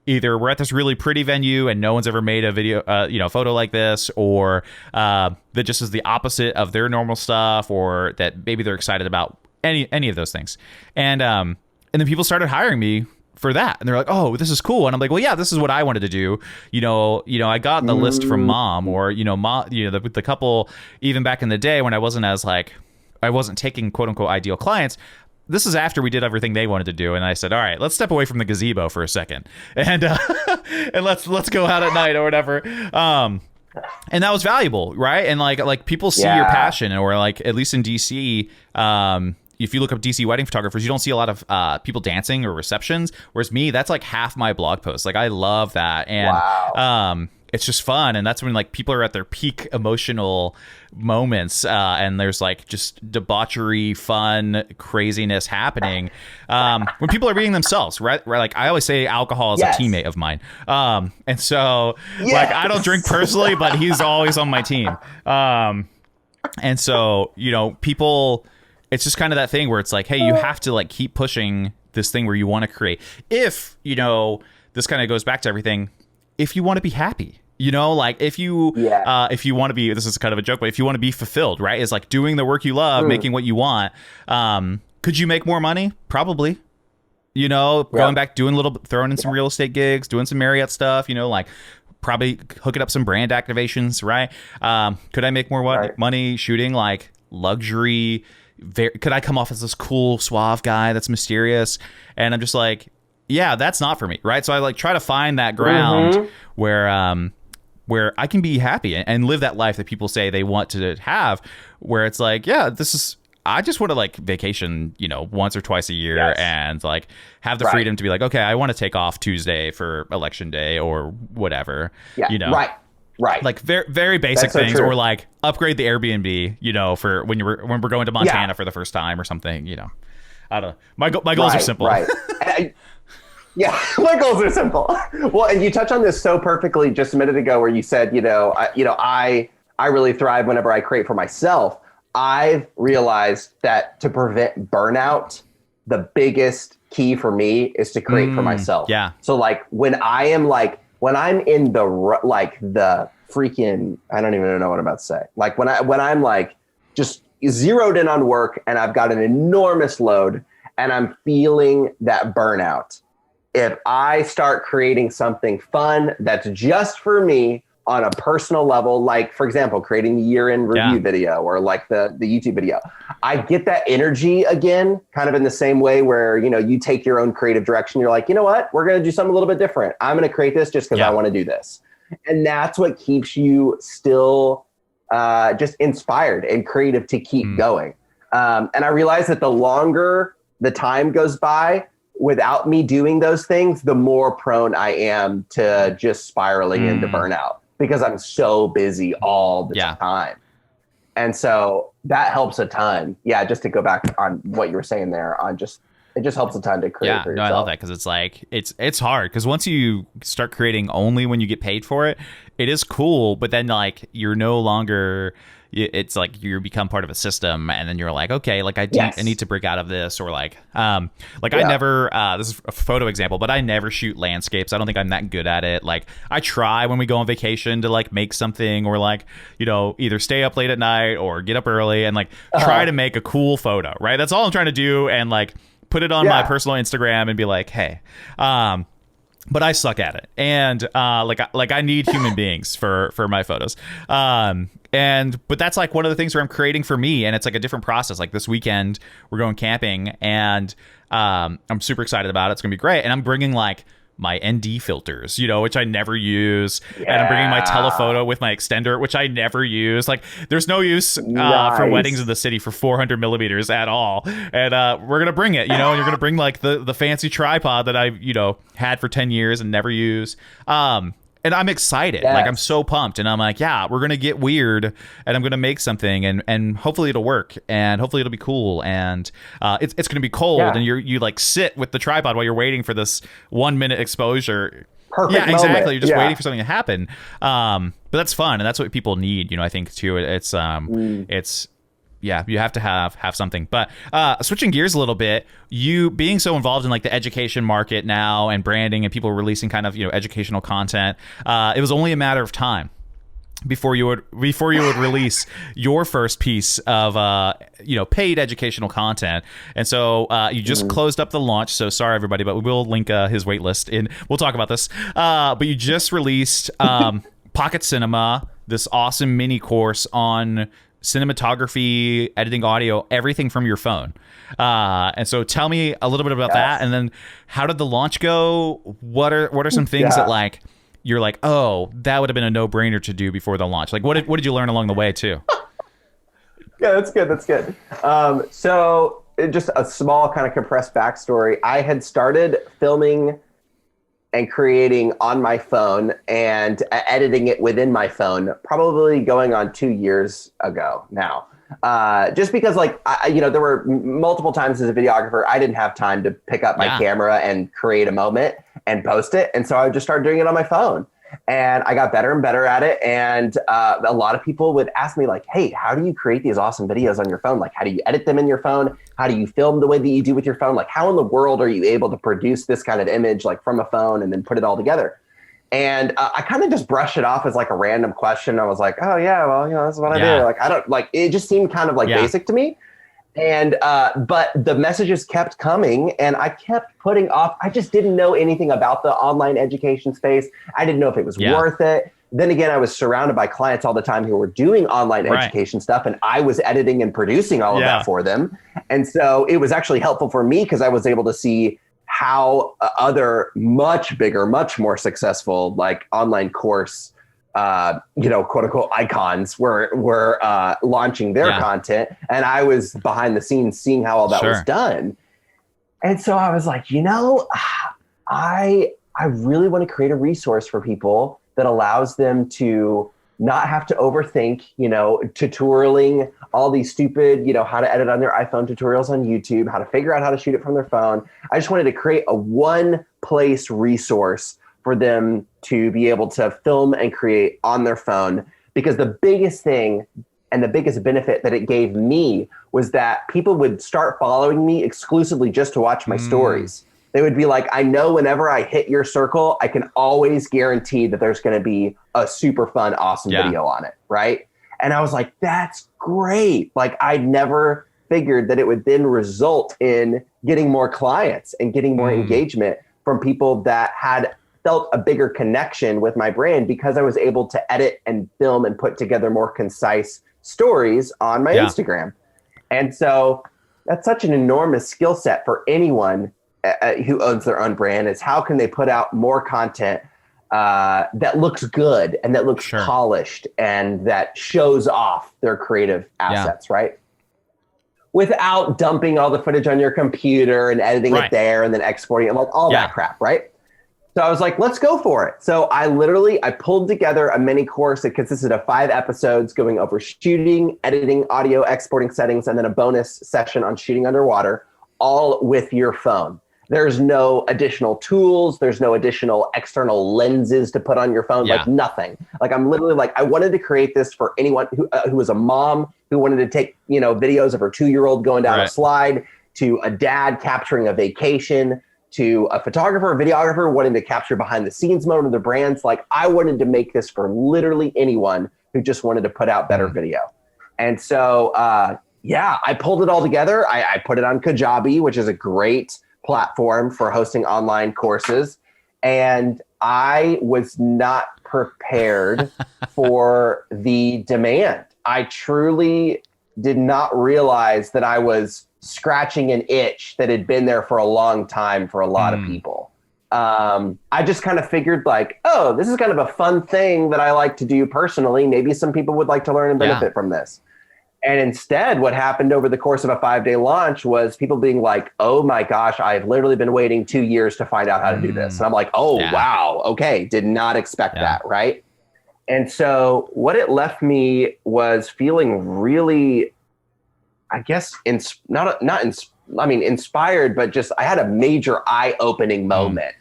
either we're at this really pretty venue and no one's ever made a video, photo like this, or that just is the opposite of their normal stuff, or that maybe they're excited about any of those things. And then people started hiring me for that, and they're like, oh, this is cool. And I'm like, well, yeah, this is what I wanted to do. You know, I got the list from mom, or the couple, even back in the day when I wasn't taking quote unquote ideal clients. This is after we did everything they wanted to do, and I said, all right, let's step away from the gazebo for a second, and and let's go out at night or whatever. And that was valuable, right? And like people see your passion, or like at least in DC, if you look up DC wedding photographers, you don't see a lot of people dancing or receptions. Whereas me, that's like half my blog posts. Like I love that. And it's just fun. And that's when like people are at their peak emotional moments, and there's like just debauchery, fun, craziness happening, when people are being themselves, right? Like I always say alcohol is Yes. a teammate of mine, and so Yes. like I don't drink personally, but he's always on my team, and so people, it's just kind of that thing where it's like, hey, you have to like keep pushing this thing where you want to create. If this kind of goes back to everything, if you want to be happy, like if you want to be, this is kind of a joke, but if you want to be fulfilled, right, is like doing the work you love, making what you want. Could you make more money? Probably. Going back, throwing in some real estate gigs, doing some Marriott stuff, like probably hooking up some brand activations, right? Could I make more money shooting like luxury? Could I come off as this cool, suave guy that's mysterious? And I'm just like, yeah, that's not for me, right? So I like try to find that ground where I can be happy and live that life that people say they want to have, where it's like, yeah, I just want to like vacation, once or twice a year, and like have the freedom to be like, okay, I want to take off Tuesday for election day or whatever, Right. Like very, very basic things, or like upgrade the Airbnb, for when we're going to Montana for the first time or something, I don't know. My goals are simple. Right. Yeah, my goals are simple. Well, and you touched on this so perfectly just a minute ago, where you said, I really thrive whenever I create for myself. I've realized that to prevent burnout, the biggest key for me is to create for myself. Yeah. So like when I'm in the freaking, I don't even know what I'm about to say. Like when I'm like just zeroed in on work and I've got an enormous load and I'm feeling that burnout, if I start creating something fun that's just for me on a personal level, like for example, creating the year-end review video or like the YouTube video, I get that energy again, kind of in the same way where, you take your own creative direction. You're like, you know what, we're going to do something a little bit different. I'm going to create this just because I want to do this. And that's what keeps you still just inspired and creative to keep going. And I realize that the longer the time goes by without me doing those things, the more prone I am to just spiraling into burnout, because I'm so busy all the time. And so that helps a ton. Yeah, just to go back on what you were saying there, it just helps a ton to create for yourself. I love that, because it's like it's hard, because once you start creating only when you get paid for it, it is cool, but then like you're no longer, it's like you become part of a system, and then you're like, okay, like I need to break out of this, or like I never, this is a photo example, but I never shoot landscapes. I don't think I'm that good at it. Like I try when we go on vacation to like make something, or like, either stay up late at night or get up early and like try to make a cool photo, right? That's all I'm trying to do, and like put it on my personal Instagram and be like, hey, but I suck at it, and like I need human beings for my photos, but that's like one of the things where I'm creating for me, and it's like a different process. Like this weekend we're going camping, and I'm super excited about it. It's gonna be great, and I'm bringing like my ND filters, which I never use, and I'm bringing my telephoto with my extender, which I never use. Like there's no use for weddings in the city for 400 millimeters at all, and we're gonna bring it, and you're gonna bring like the fancy tripod that I've had for 10 years and never use, and I'm excited. Like I'm so pumped, and I'm like, yeah, we're gonna get weird, and I'm gonna make something, and hopefully it'll work, and hopefully it'll be cool, and it's gonna be cold, and you like sit with the tripod while you're waiting for this 1 minute exposure. Perfect exactly. moment. You're just waiting for something to happen. But that's fun, and that's what people need. I think too. It's you have to have something. But switching gears a little bit, you being so involved in like the education market now and branding and people releasing kind of educational content, it was only a matter of time before you would release your first piece of paid educational content. And so you just closed up the launch, so sorry everybody, but we will link his wait list in. We'll talk about this, but you just released Pocket Cinema, this awesome mini course on cinematography, editing audio, everything from your phone. And so tell me a little bit about that, and then how did the launch go? What are some things that like you're like, oh, that would have been a no-brainer to do before the launch? Like what did you learn along the way too? Yeah, that's good. So just a small kind of compressed backstory. I had started filming and creating on my phone and editing it within my phone, probably going on 2 years ago now. Just because like, there were multiple times as a videographer, I didn't have time to pick up my camera and create a moment and post it. And so I just started doing it on my phone. And I got better and better at it. And a lot of people would ask me like, hey, how do you create these awesome videos on your phone? Like, how do you edit them in your phone? How do you film the way that you do with your phone? Like, how in the world are you able to produce this kind of image like from a phone and then put it all together? And I kind of just brushed it off as like a random question. I was like, oh yeah, well, this is what I do. Like, I don't like, it just seemed kind of like basic to me. And, but the messages kept coming and I kept putting off. I just didn't know anything about the online education space. I didn't know if it was worth it. Then again, I was surrounded by clients all the time who were doing online education stuff, and I was editing and producing all of that for them. And so it was actually helpful for me because I was able to see how other much bigger, much more successful, like online course, quote unquote icons were launching their content. And I was behind the scenes seeing how all that was done. And so I was like, I really want to create a resource for people that allows them to not have to overthink, tutorialing all these stupid, how to edit on their iPhone tutorials on YouTube, how to figure out how to shoot it from their phone. I just wanted to create a one place resource for them to be able to film and create on their phone. Because the biggest thing and the biggest benefit that it gave me was that people would start following me exclusively just to watch my stories. They would be like, I know whenever I hit your circle, I can always guarantee that there's going to be a super fun, awesome video on it, right? And I was like, that's great. Like, I'd never figured that it would then result in getting more clients and getting more engagement from people that had felt a bigger connection with my brand because I was able to edit and film and put together more concise stories on my Instagram. And so that's such an enormous skill set for anyone who owns their own brand, is how can they put out more content that looks good and that looks polished and that shows off their creative assets, right? Without dumping all the footage on your computer and editing it there and then exporting it, like all that crap, right? So I was like, let's go for it. So I pulled together a mini course that consisted of 5 episodes going over shooting, editing, audio, exporting settings, and then a bonus session on shooting underwater, all with your phone. There's no additional tools. There's no additional external lenses to put on your phone, like nothing. Like, I'm literally like, I wanted to create this for anyone who was a mom who wanted to take, videos of her 2-year-old going down a slide, to a dad capturing a vacation, to a photographer, a videographer wanting to capture behind the scenes mode of the brands. Like, I wanted to make this for literally anyone who just wanted to put out better video. And so, I pulled it all together. I put it on Kajabi, which is a great platform for hosting online courses. And I was not prepared for the demand. I truly did not realize that I was scratching an itch that had been there for a long time for a lot of people. I just kind of figured like, oh, this is kind of a fun thing that I like to do personally. Maybe some people would like to learn and benefit from this. And instead, what happened over the course of a 5-day launch was people being like, oh my gosh, I've literally been waiting 2 years to find out how to do this. And I'm like, oh, wow. Okay. Did not expect that. Right. And so what it left me was feeling really, I guess, inspired, but just, I had a major eye-opening moment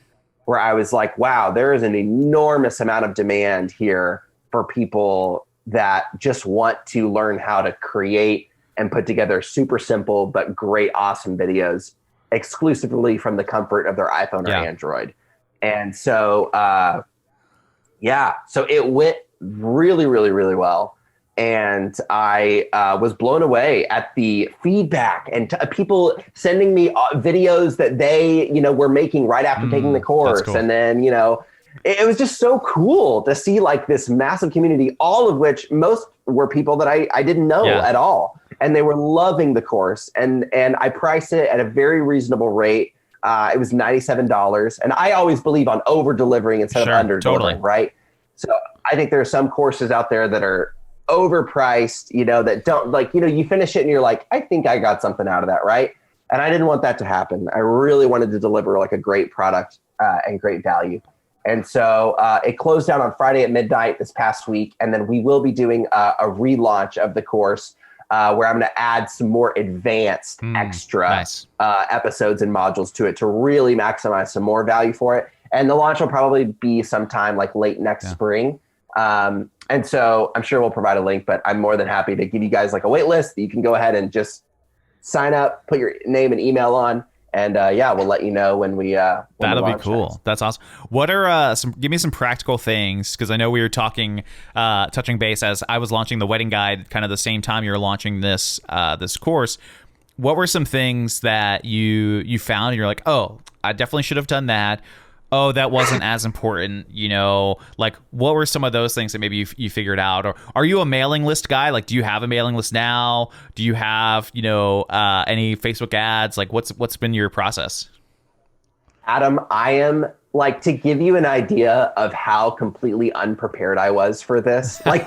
where I was like, wow, there is an enormous amount of demand here for people that just want to learn how to create and put together super simple but great, awesome videos exclusively from the comfort of their iPhone or Android. And so, so it went really, really, really well. And I was blown away at the feedback and people sending me videos that they, were making right after taking the course. Cool. And then, it was just so cool to see like this massive community, all of which most were people that I didn't know at all. And they were loving the course. And I priced it at a very reasonable rate. It was $97. And I always believe on over delivering instead of under delivering, right? So I think there are some courses out there that are overpriced, that don't like, you finish it and you're like, I think I got something out of that, right? And I didn't want that to happen. I really wanted to deliver like a great product and great value. And so it closed down on Friday at midnight this past week. And then we will be doing a relaunch of the course where I'm going to add some more advanced extra episodes and modules to it to really maximize some more value for it. And the launch will probably be sometime like late next spring. And so I'm sure we'll provide a link, but I'm more than happy to give you guys like a wait list that you can go ahead and just sign up, put your name and email on. And we'll let you know when we. That'll be cool. Next. That's awesome. What are give me some practical things, because I know we were touching base as I was launching the wedding guide, kind of the same time you're launching this course. What were some things that you found and you're like, oh, I definitely should have done that. Oh, that wasn't as important, like what were some of those things that maybe you figured out? Or are you a mailing list guy? Like, do you have a mailing list now? Do you have, any Facebook ads? Like what's been your process? Adam, I am like, to give you an idea of how completely unprepared I was for this. Like,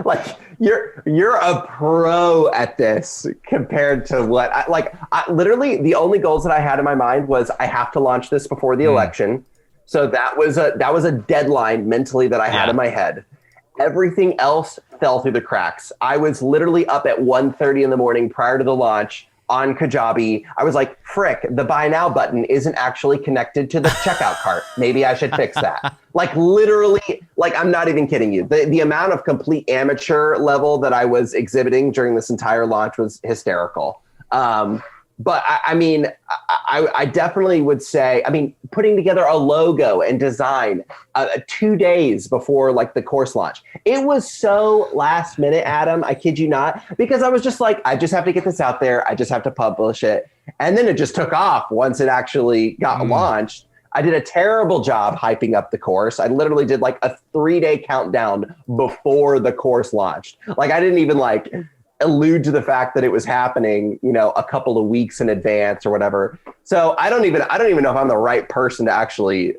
like you're a pro at this compared to what I literally the only goals that I had in my mind was I have to launch this before the election. So that was a deadline mentally that I had in my head. Everything else fell through the cracks. I was literally up at 1:30 in the morning prior to the launch on Kajabi. I was like, frick, the buy now button isn't actually connected to the checkout cart. Maybe I should fix that. Like literally, like I'm not even kidding you. The amount of complete amateur level that I was exhibiting during this entire launch was hysterical. But I definitely would say, putting together a logo and design 2 days before like the course launch, it was so last minute, Adam, I kid you not, because I was just like, I just have to get this out there. I just have to publish it. And then it just took off once it actually got launched. I did a terrible job hyping up the course. I literally did like a 3-day countdown before the course launched. Like I didn't even like allude to the fact that it was happening, a couple of weeks in advance or whatever. So I don't even know if I'm the right person to actually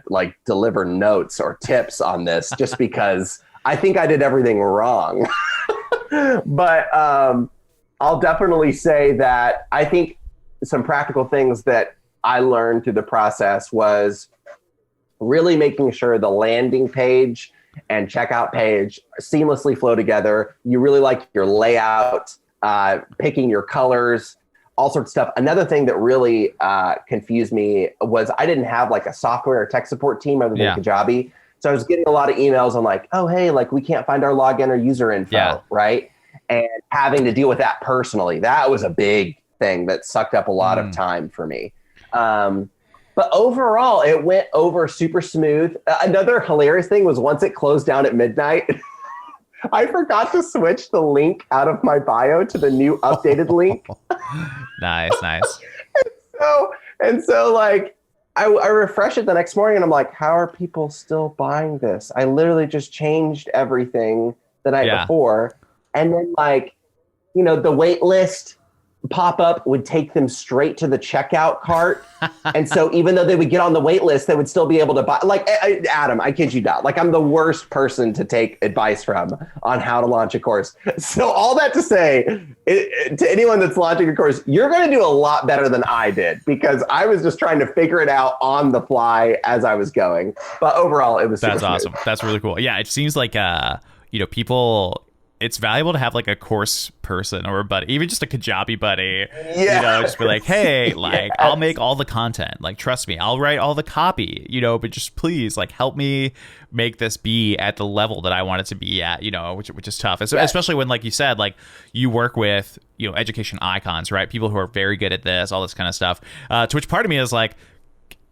like deliver notes or tips on this, just because I think I did everything wrong. But I'll definitely say that I think some practical things that I learned through the process was really making sure the landing page and checkout page seamlessly flow together. You really like your layout, picking your colors, all sorts of stuff. Another thing that really confused me was I didn't have like a software or tech support team other than Kajabi. So I was getting a lot of emails on like, oh, hey, like we can't find our login or user info, right? And having to deal with that personally, that was a big thing that sucked up a lot of time for me. But overall, it went over super smooth. Another hilarious thing was once it closed down at midnight, I forgot to switch the link out of my bio to the new updated link. Nice. And so like, I refresh it the next morning and I'm like, how are people still buying this? I literally just changed everything the night before. And then like, the wait list pop-up would take them straight to the checkout cart. And so even though they would get on the wait list, they would still be able to buy. Like, Adam, I kid you not. Like, I'm the worst person to take advice from on how to launch a course. So all that to say, to anyone that's launching a course, you're going to do a lot better than I did, because I was just trying to figure it out on the fly as I was going. But overall, it was super smooth. Awesome. That's really cool. Yeah, it seems like, people... It's valuable to have like a course person or a buddy, even just a Kajabi buddy, just be like, hey, like I'll make all the content, like, trust me, I'll write all the copy, but just please like help me make this be at the level that I want it to be at, which is tough. Especially when, like you said, like you work with, education icons, right? People who are very good at this, all this kind of stuff, to which part of me is like,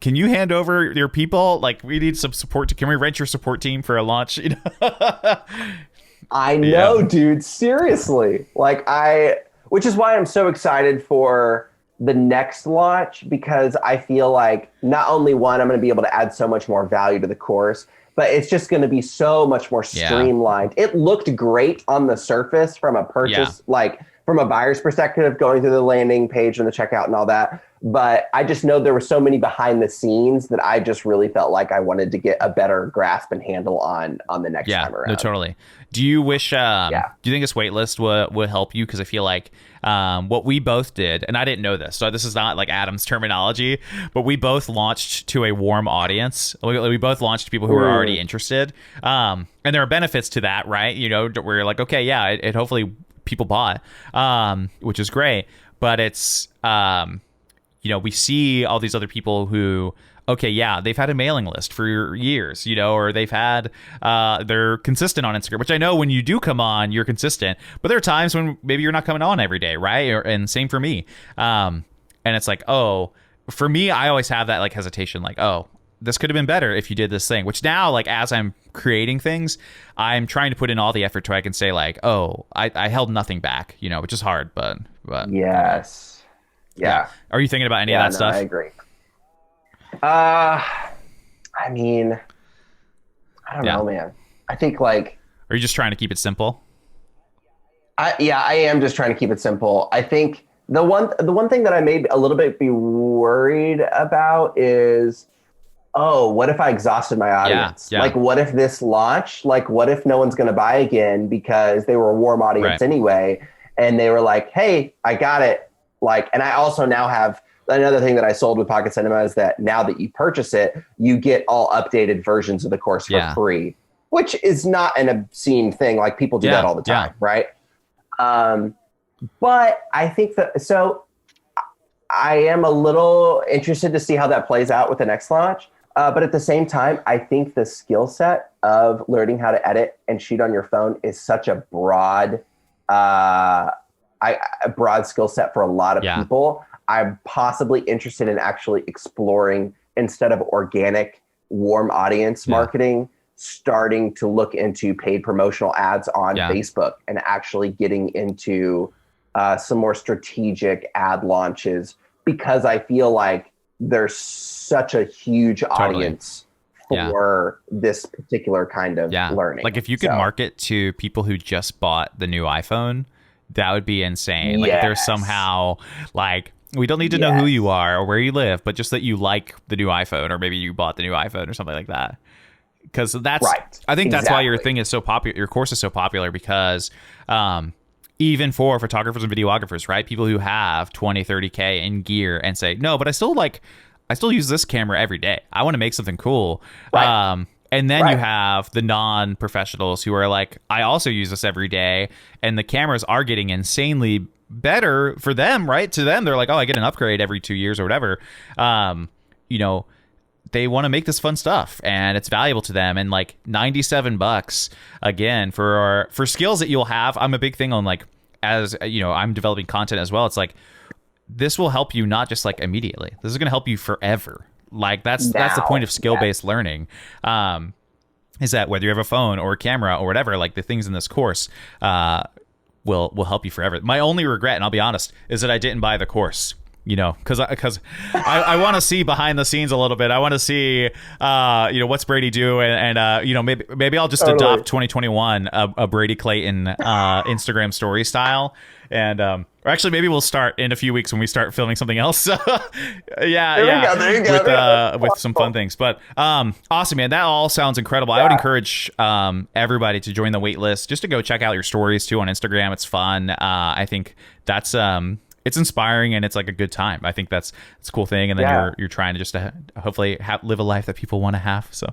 can you hand over your people? Like, we need some support. Can we rent your support team for a launch? I know, dude, seriously. Like which is why I'm so excited for the next launch, because I feel like not only one, I'm going to be able to add so much more value to the course, but it's just going to be so much more streamlined. It looked great on the surface from a purchase, like from a buyer's perspective, going through the landing page and the checkout and all that. But I just know there were so many behind the scenes that I just really felt like I wanted to get a better grasp and handle on the next time around. No, totally. Do you wish, do you think this wait list would help you? Because I feel like what we both did, and I didn't know this, so this is not like Adam's terminology, but we both launched to a warm audience. We both launched to people who were already interested. And there are benefits to that, right? You know, where you're like, okay, yeah, it hopefully people bought, which is great. But it's, you know, we see all these other people who, okay, yeah, they've had a mailing list for years, you know, or they've had, they're consistent on Instagram, which I know when you do come on, you're consistent, but there are times when maybe you're not coming on every day, right? And same for me. And it's like, oh, for me, I always have that like hesitation, like, oh, this could have been better if you did this thing, which now, like, as I'm creating things, I'm trying to put in all the effort so I can say like, oh, I held nothing back, you know, which is hard, but yes. Yeah. Are you thinking about any of that stuff? I agree. I mean, I don't know, man. I think like, are you just trying to keep it simple? I am just trying to keep it simple. I think the one thing that I may a little bit be worried about is, oh, what if I exhausted my audience? Yeah. Like, what if this launched? Like, what if no one's going to buy again because they were a warm audience anyway? And they were like, hey, I got it. Like, and I also now have another thing that I sold with Pocket Cinema is that now that you purchase it, you get all updated versions of the course for free, which is not an obscene thing. Like, people do that all the time, right? But I think so I am a little interested to see how that plays out with the next launch. But at the same time, I think the skill set of learning how to edit and shoot on your phone is such a broad, broad skill set for a lot of people. I'm possibly interested in actually exploring, instead of organic warm audience marketing, starting to look into paid promotional ads on Facebook and actually getting into some more strategic ad launches, because I feel like there's such a huge audience for this particular kind of learning. Like, if you could market to people who just bought the new iPhone, that would be insane. Like, if there's somehow, like, we don't need to know who you are or where you live, but just that you like the new iPhone, or maybe you bought the new iPhone or something like that. Because that's, I think that's why your thing is so popular. Your course is so popular, because even for photographers and videographers, right? People who have 20, 30K in gear and say, no, but I still use this camera every day. I want to make something cool. Right. And then you have the non-professionals who are like, I also use this every day, and the cameras are getting insanely better for them, right? To them, they're like, oh, I get an upgrade every 2 years or whatever. You know, they want to make this fun stuff, and it's valuable to them. And like $97 again for skills that you'll have. I'm a big thing on, like, as you know, I'm developing content as well. It's like, this will help you not just like immediately. This is going to help you forever. Like, that's the point of skill-based learning. Is that whether you have a phone or a camera or whatever, like, the things in this course will help you forever. My only regret, and I'll be honest, is that I didn't buy the course. You know, because I want to see behind the scenes a little bit. I want to see, you know, what's Brady do, and you know, maybe I'll just adopt 2021 a Brady Clayton Instagram story style, and or actually maybe we'll start in a few weeks when we start filming something else. There you go. With some fun things. But awesome, man. That all sounds incredible. I would encourage everybody to join the wait list, just to go check out your stories too on Instagram. It's fun. I think that's it's inspiring, and it's like a good time. I think it's a cool thing. And then you're trying to just hopefully live a life that people want to have. So,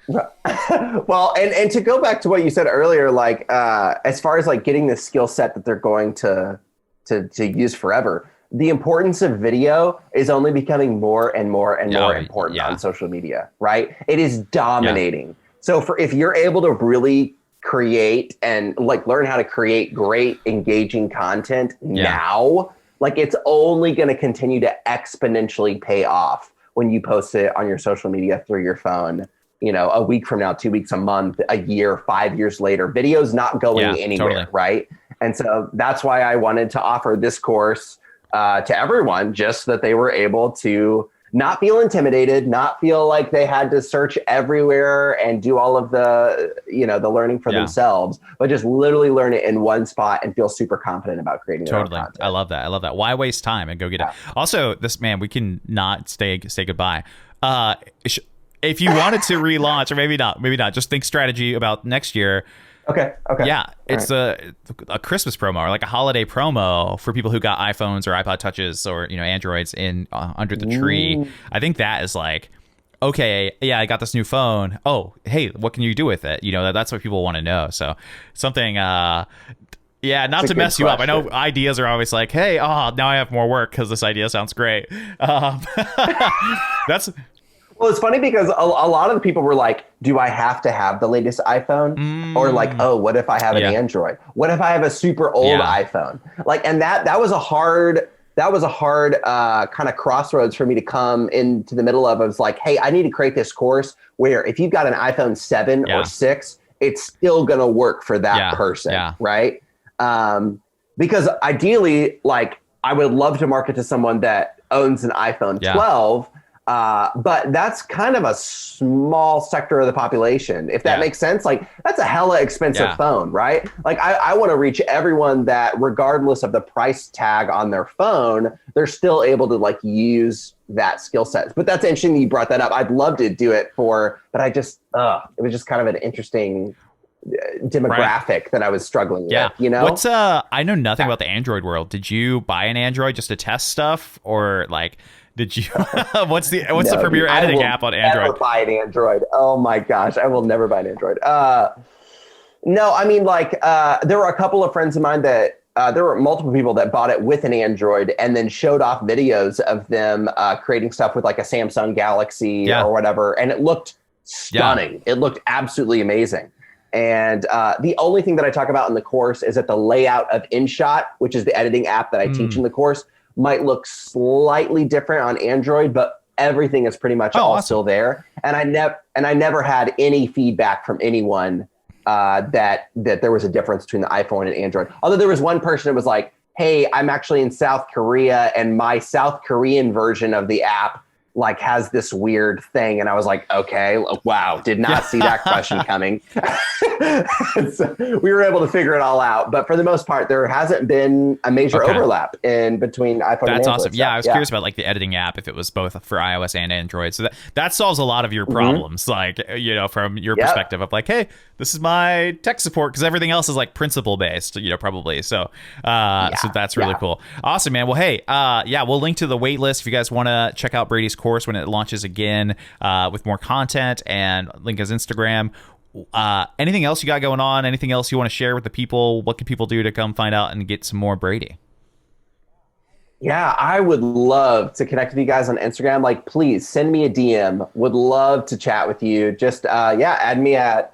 well, and to go back to what you said earlier, like, as far as like getting the skill set that they're going to use forever, the importance of video is only becoming more and more and more important on social media, right? It is dominating. So if you're able to really create and like learn how to create great engaging content now, like, it's only going to continue to exponentially pay off when you post it on your social media through your phone, you know, a week from now, 2 weeks, a month, a year, 5 years later. Video's not going anywhere, right? And so that's why I wanted to offer this course to everyone, just that they were able to not feel intimidated, not feel like they had to search everywhere and do all of the, the learning for themselves, but just literally learn it in one spot and feel super confident about creating their own content. I love that. Why waste time and go get it? Also, we can not say goodbye. If you wanted to relaunch, or maybe not, just think strategy about next year. Okay. Yeah, it's a Christmas promo or like a holiday promo for people who got iPhones or iPod Touches or Androids in under the tree. I think that is like, okay, yeah, I got this new phone. Oh, hey, what can you do with it? That's what people want to know. So something, not to mess you up. I know ideas are always like, hey, now I have more work because this idea sounds great. Well, it's funny because a lot of the people were like, do I have to have the latest iPhone? Or like, what if I have an Android? What if I have a super old iPhone? Like, and that was a hard kind of crossroads for me to come into the middle of. I was like, hey, I need to create this course where if you've got an iPhone 7 or 6, it's still going to work for that person, right? Because ideally, like, I would love to market to someone that owns an iPhone 12, but that's kind of a small sector of the population, if that makes sense. Like, that's a hella expensive phone, right? Like, I want to reach everyone that, regardless of the price tag on their phone, they're still able to like use that skill set. But that's interesting that you brought that up. I'd love to do it but I just, it was just kind of an interesting demographic that I was struggling with, What's I know nothing about the Android world. Did you buy an Android just to test stuff, or like, did you what's the premier editing app on Android? Never buy an Android. Oh my gosh, I will never buy an Android. No, I mean, like, there were a couple of friends of mine that there were multiple people that bought it with an Android and then showed off videos of them creating stuff with like a Samsung Galaxy or whatever, and it looked stunning. It looked absolutely amazing. And the only thing that I talk about in the course is that the layout of InShot, which is the editing app that I teach in the course, might look slightly different on Android, but everything is pretty much still there. And I never had any feedback from anyone that there was a difference between the iPhone and Android. Although there was one person that was like, hey, I'm actually in South Korea and my South Korean version of the app like has this weird thing. And I was like, okay, wow, did not see that question coming. So we were able to figure it all out. But for the most part, there hasn't been a major overlap in between iPhone and Android. That's awesome. Yeah, I was curious about like the editing app, if it was both for iOS and Android. So that solves a lot of your problems, like, from your perspective of like, hey, this is my tech support, because everything else is like principle based, probably. So so that's really cool. Awesome, man. Well, hey, we'll link to the wait list if you guys want to check out Brady's course when it launches again with more content, and link his Instagram. Anything else you got going on? Anything else you want to share with the people? What can people do to come find out and get some more Brady? Yeah, I would love to connect with you guys on Instagram. Like, please send me a DM. Would love to chat with you. Just add me at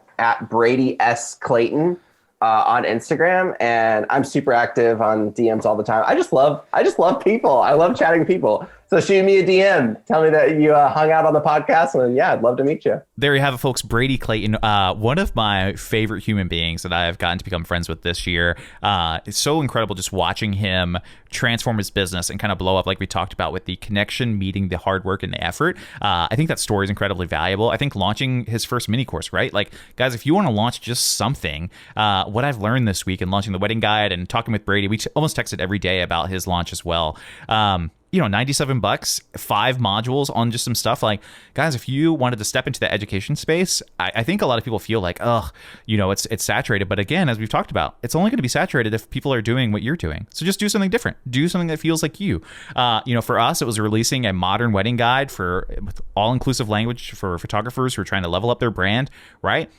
Brady S. Clayton on Instagram, and I'm super active on DMs all the time. I just love people. I love chatting with people. So shoot me a DM. Tell me that you hung out on the podcast, and I'd love to meet you. There you have it, folks. Brady Clayton, one of my favorite human beings that I've gotten to become friends with this year. It's so incredible just watching him transform his business and kind of blow up, like we talked about, with the connection meeting the hard work and the effort. I think that story is incredibly valuable. I think launching his first mini course, right? Like, guys, if you want to launch just something, what I've learned this week in launching the wedding guide and talking with Brady, we almost texted every day about his launch as well. $97, 5 modules on just some stuff. Like, guys, if you wanted to step into the education space, I think a lot of people feel like, it's saturated. But again, as we've talked about, it's only going to be saturated if people are doing what you're doing. So just do something different. Do something that feels like you. For us, it was releasing a modern wedding guide with all-inclusive language for photographers who are trying to level up their brand, right?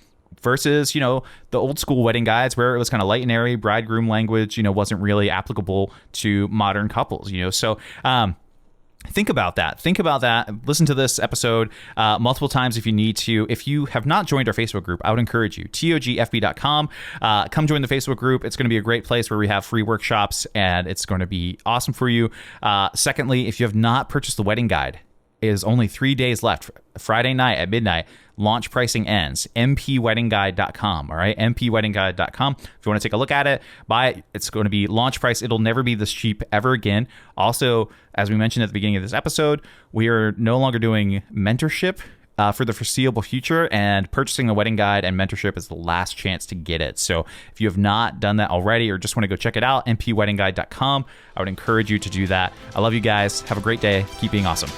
Versus, the old school wedding guides where it was kind of light and airy, bridegroom language, wasn't really applicable to modern couples, So think about that. Listen to this episode multiple times if you need to. If you have not joined our Facebook group, I would encourage you, togfb.com. Come join the Facebook group. It's going to be a great place where we have free workshops, and it's going to be awesome for you. Secondly, if you have not purchased the wedding guide, is only 3 days left. Friday night at midnight, launch pricing ends. mpweddingguide.com. All right, mpweddingguide.com. If you want to take a look at it, buy it. It's going to be launch price. It'll never be this cheap ever again. Also, as we mentioned at the beginning of this episode, we are no longer doing mentorship for the foreseeable future, and purchasing a wedding guide and mentorship is the last chance to get it. So if you have not done that already or just want to go check it out, mpweddingguide.com, I would encourage you to do that. I love you guys. Have a great day. Keep being awesome.